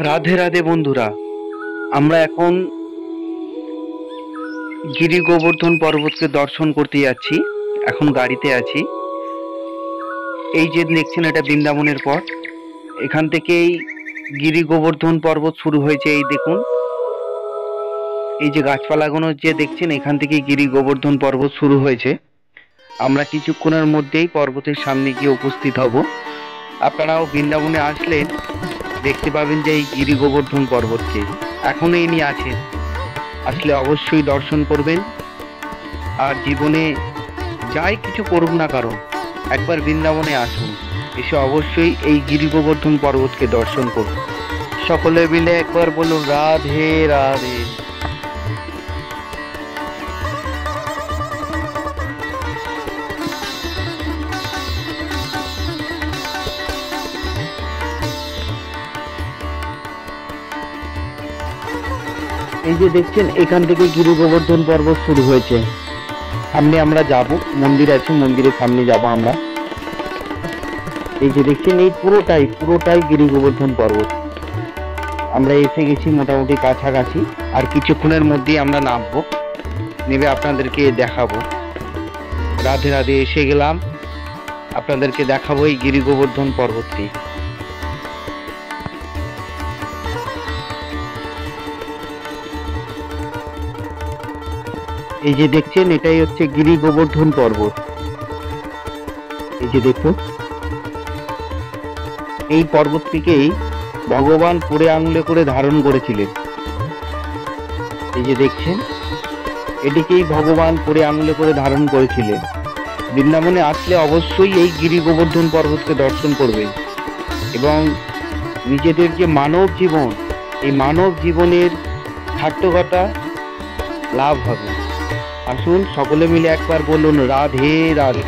রাধে রাধে বন্ধুরা, আমরা এখন গিরি গোবর্ধন পর্বতকে দর্শন করতে যাচ্ছি। এখন গাড়িতে আছি। এই যে দেখছেন, এটা বৃন্দাবনের পথ। এখান থেকেই গিরি গোবর্ধন পর্বত শুরু হয়েছে। এই দেখুন, এই যে গাছপালাগুলো যে দেখছেন, এখান থেকেই গিরি গোবর্ধন পর্বত শুরু হয়েছে। আমরা কিছুক্ষণের মধ্যেই পর্বতের সামনে গিয়ে উপস্থিত হব। আপনারাও বৃন্দাবনে আসলে দেখতে পাবেন যে এই গিরি গোবর্ধন পর্বতকে এখনো ইনি আছেন। আসলে অবশ্যই দর্শন করবেন। আর জীবনে যাই কিছু করুন না কারণ, একবার বৃন্দাবনে আসুন, এসে অবশ্যই এই গিরি গোবর্ধন পর্বতকে দর্শন করুন। সকলে মিলে একবার বলুন রাধে রাধে। এই যে দেখছেন, এখান থেকে গিরি গোবর্ধন পর্বত শুরু হয়েছে। সামনে আমরা যাব, মন্দির আছে, মন্দিরের সামনে যাব আমরা। এই যে দেখছেন, এই পুরোটাই গিরি গোবর্ধন পর্বত। আমরা এসে গেছি মোটামুটি কাছাকাছি। আর কিছুক্ষণের মধ্যেই আমরা নামবো, নেমে আপনাদেরকে দেখাবো। রাধে রাধে, এসে গেলাম। আপনাদেরকে দেখাবো এই গিরি গোবর্ধন পর্বতটি। এই যে দেখছেন, এটাই হচ্ছে গিরি গোবর্ধন পর্বত। এই যে দেখুন, এই পর্বতটিকেই ভগবান পুরে আঙুলে করে ধারণ করেছিলেন। এই যে দেখছেন, এটিকেই ভগবান পুরে আঙুলে করে ধারণ করেছিলেন। বৃন্দাবনে আসলে অবশ্যই এই গিরি গোবর্ধন পর্বতকে দর্শন করবেন এবং নিজেদের যে মানব জীবন, এই মানব জীবনের সার্থকতা লাভ হবে। আসুন সকলে মিলে একবার বলুন রাধে রাধে।